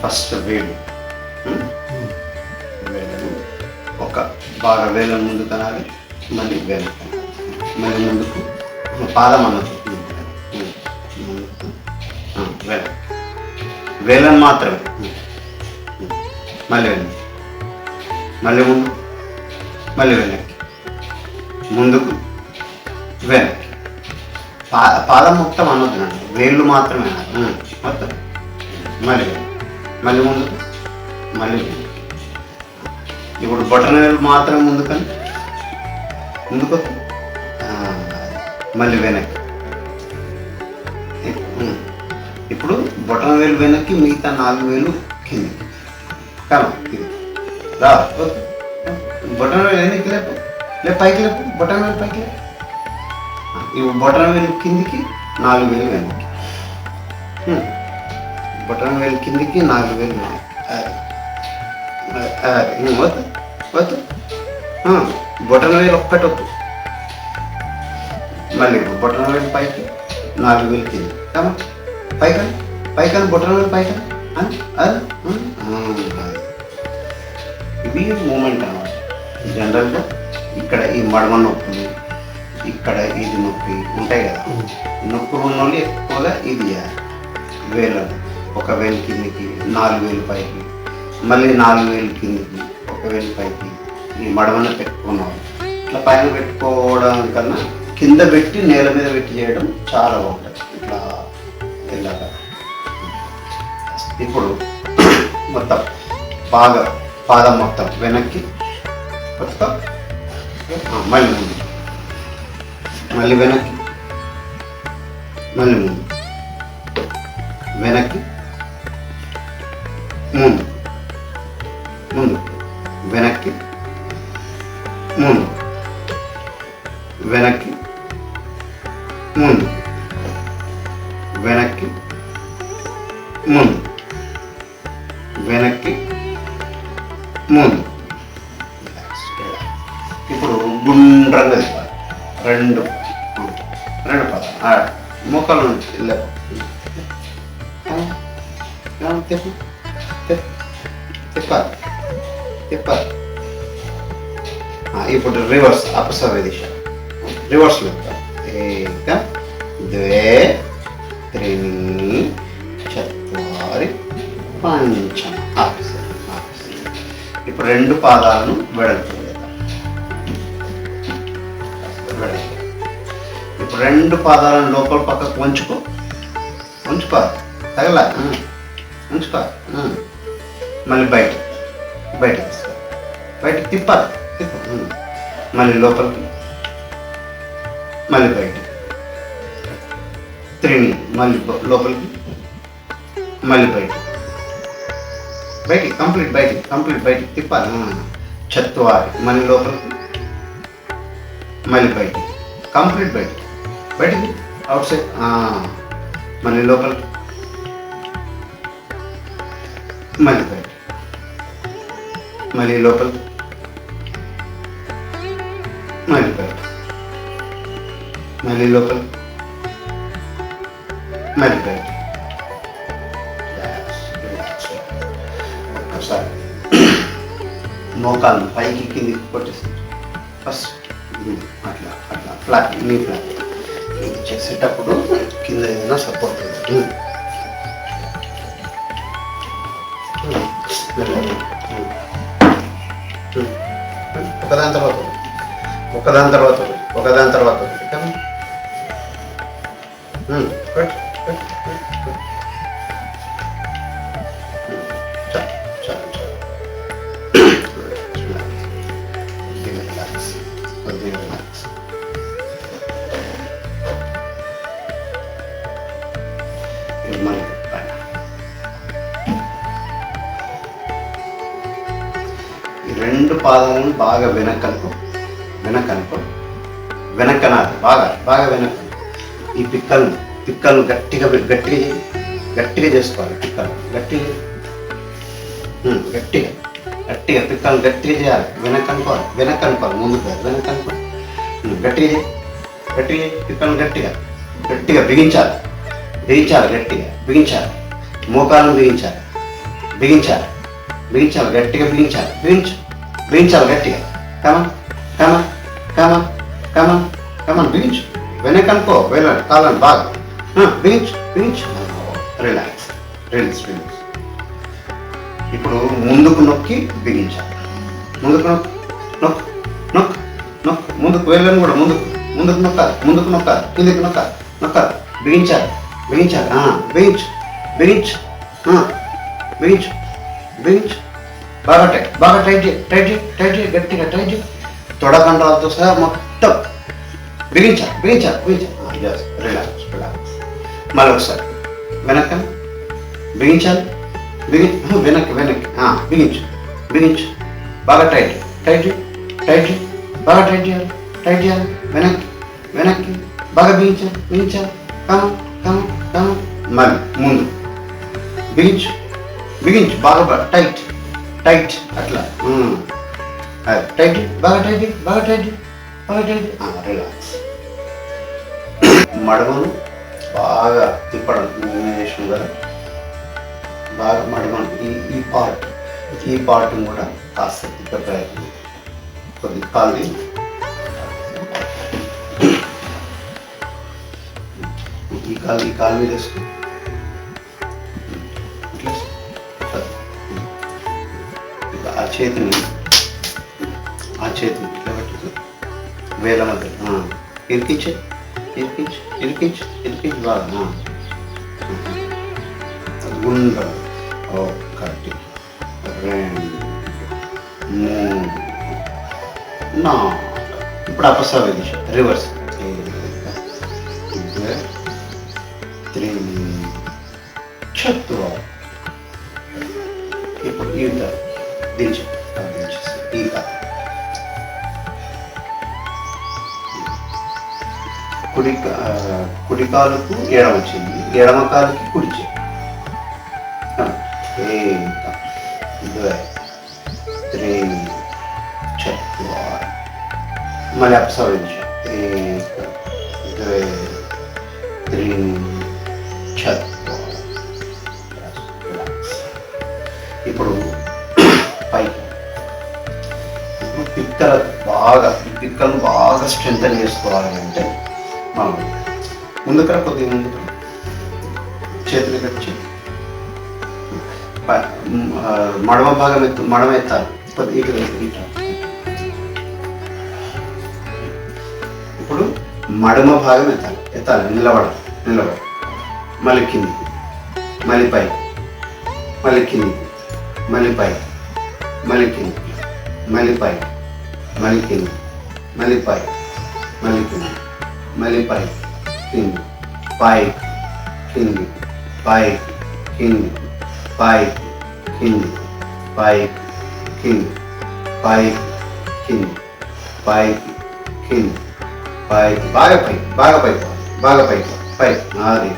First వేలు, వేలను ఒక బాగా వేలను ముందు కనాలి, మళ్ళీ వేలు మళ్ళీ ముందుకు పాదం అన్నది వేల వేలను మాత్రమే, మళ్ళీ వెనక్కి, మళ్ళీ ముందు, మళ్ళీ వెనక్కి, ముందుకు వెనక్కి. పాదం మొత్తం అనొద్దు, వేళ్ళు మాత్రమే మొత్తం. మళ్ళీ మళ్ళీ ముందుకు, మళ్ళీ ఇప్పుడు బొటన వేలు మాత్రమే ముందుకని ముందుకు, మళ్ళీ వెనక్కి. ఇప్పుడు బొటన వేలు వెనక్కి, మిగతా 4 వేలు కిందికి. కామా ఇది రా, బొటన వేలు వెనక్కి లేపు, పైకి లేపు, బొటన వేలు పైకి లేపు. ఇప్పుడు బొటన వేలు కిందికి, 4 వేలు వెనక్కి. బొటన వేలు కిందికి, 4 వేలు వెనక్కి. వద్దు వద్దు, బొటన వేలు ఒక్కటి వద్దు. మళ్ళీ బొటన వేలు పైకి, 4 వేలు కింది. కామా పైకని పైకని బొటన వేలు పైకని అది ఇది మూమెంట్ అన్నమాట. జనరల్గా ఇక్కడ ఈ మడమ నొప్పులు, ఇక్కడ ఇది నొప్పి ఉంటాయి కదా, నొప్పులు ఉన్న వాళ్ళు ఎక్కువగా ఇది వేలను ఒక వేలు కిందికి, 4 వేలు పైకి, మళ్ళీ 4 వేలు కిందికి, 1 వేలు పైకి, ఈ మడమను పెట్టుకున్నవాళ్ళు. ఇట్లా పైన పెట్టుకోవడం కన్నా కింద పెట్టి నేల మీద పెట్టి చేయడం చాలా బాగుంటుంది. ఇట్లా ఇలాగా. ఇప్పుడు మొత్తం బాగా పాదం మొత్తం వెనక్కి, మళ్ళీ ముందు, మళ్ళీ వెనక్కి, మళ్ళీ ముందు, వెనక్కి, ముందు, ముందు, వెనక్కి, ముందు, వెనక్కి, ముందు, వెనక్కి, ముందు, వెనక్కి, ముందు. ఇప్పుడు గుండ్రంగా తిప్పాలి. రెండు పదాలు మొక్కల నుంచి తిప్పాలి తిప్పాలి. ఇప్పుడు రివర్స్, అపసవ్య దిశ రివర్స్ తిప్పాలి. ఏక ద్వే త్రీణి చత్వారి పంచమ. ఇప్పుడు 2 పాదాలను వెడల్పు. ఇప్పుడు 2 పాదాలను లోపల పక్కకు ఉంచుకో తగలా, ఉంచుకో. మళ్ళీ బయటకు తీసుకో, బయటకు తిప్పాలి, మళ్ళీ లోపలికి, మళ్ళీ బయటకి, త్రీని మళ్ళీ లోపలికి, మళ్ళీ బయటికి కంప్లీట్ బయటికి తిప్పాలి. చత్వారి మళ్ళీ లోపలికి, మళ్ళీ బయటికి, కంప్లీట్ బయటికి అవుట్ సైడ్, మళ్ళీ లోపలికి, మళ్ళీ బయటికి, మళ్ళీ లోపలికి, మళ్ళీ బయటికి, మళ్ళీ లోపలికి, మళ్ళీ బయటికి. ఒక్కసారి మోకాలను పైకి కిందికి కొట్టేసి ఫస్ట్ అట్లా ఫ్లాట్, నీ ఫ్లాట్. ఇది చేసేటప్పుడు కింద ఏదైనా సపోర్ట్ అవుతుంది. ఒకదాని తర్వాత ఈ 2 పాదాలను బాగా వెనక్కనుకో, వెనక్కనాలి, బాగా వెనక్కు. ఈ పిక్కలు గట్టిగా చేసుకోవాలి. పిక్కలు గట్టిగా పిక్కలు గట్టిగా చేయాలి. వెనక్కనుకోవాలి, ముందుకు కాదు, వెనక్కనుకోవాలి. గట్టిగా పిక్కలు గట్టిగా బిగించాలి, గట్టిగా బిగించాలి. మోకాలను బిగించాలి, బిగించాలి, గట్టిగా బిగించాలి, బిగించాలి గట్టిగా. Come on come on come on come on come on, బిగించు. వెనకనుకో, వెళ్ళండి కాలండి బాగా, బిగించు బిగించు. Relax, release release. ఇప్పుడు ముందుకు నొక్కి బిగించాలి, ముందుకు నొక్కు నొక్కు నొక్కు నొక్కు, ముందుకు వెళ్ళను కూడా, ముందుకు ముందుకు నొక్కాలి, ముందుకు నొక్కాలి, కిందికి నొక్కాలి, నొక్కాలి, బిగించాలి, బిగించాలి, బిగించు బిగించు, బిగించు బిగించు. బాగా టైట్, బాగా టైట్ చేయి, టైట్ చేయి, టైట్ చేయి, గట్టిగా టైట్ చేయి. తొడకండ్రాలతో సహా మొత్తం బిగించాలి, బిగించాలి, బిగించాలి. Just relax relax. మళ్ళీ ఒకసారి వెనక్కి బిగించాలి, వెనక్కి వెనక్కి, బిగించు బిగించు. బాగా టైట్ టైట్ టైట్, బాగా టైట్ చేయాలి, టైట్ చేయాలి. వెనక్కి వెనక్కి, బాగా బిగించాలి, బిగించాలి. కమ కమ కమ. మళ్ళీ ముందు బిగించు బిగించు, బాగా టైట్ టైట్, అట్లా టైట్, బాగా టైట్, బాగా టైట్, బాగా టైట్. రిలాక్స్. మడమను బాగా తిప్పడం చేసిన కదా, బాగా మడమను ఈ పార్ట్ని కూడా కాస్త తిప్పే ప్రయత్నం, కొద్ది కాల్ని ఈ కాలు మీద వేసుకో, ఆ చేతిని ఇట్లా పెట్టుకో, వేల మధ్య ఇరికించు ఇరికించు ఇరికించు ఇరికించు బాగా గుండ్రం. ఒకటి, రెండు, మూడు, నాలుగు. ఇప్పుడు అపసవ్య దిశ రివర్స్. 3 4. ఇప్పుడు ఈత దించు, ఈత. కుడి కాలుకు ఎడమ వచ్చింది, ఎడమ కాలుకి కుడి చేయి. 1 2 3 4. మళ్ళీ అపసవ్య దిశ 1 2 3 4. ఇప్పుడు పైకి, ఇప్పుడు పిక్కలను బాగా స్ట్రెంథన్ చేసుకోవాలి అంటే మనం ముందుకర కొద్దిగా ముందుకు చేతులు కట్టి మడమ భాగం మడమ ఎత్తాలి కొద్దిగా. ఇప్పుడు మడమ భాగం ఎత్తాలి, నిలబడ, మళ్ళీ కిందికి, మళ్ళీ పైకి, మళ్ళీ కిందికి, మళ్ళీ పైకి, మళ్ళీ కిందికి, మళ్ళీ పైకి, మళ్ళీ కిందికి, మళ్ళీ పైకి, మళ్ళీ కిందికి, మళ్ళీ పైకి, కింది, పైకి, కింది, పైకి, కింది, పైకి, కింది, పైకి, కింది, పైకి, కింది, పైకి, కింది, పైకి, బాగా పైకి, బాగా పైకి, బాగా పైకి, పైకి. అది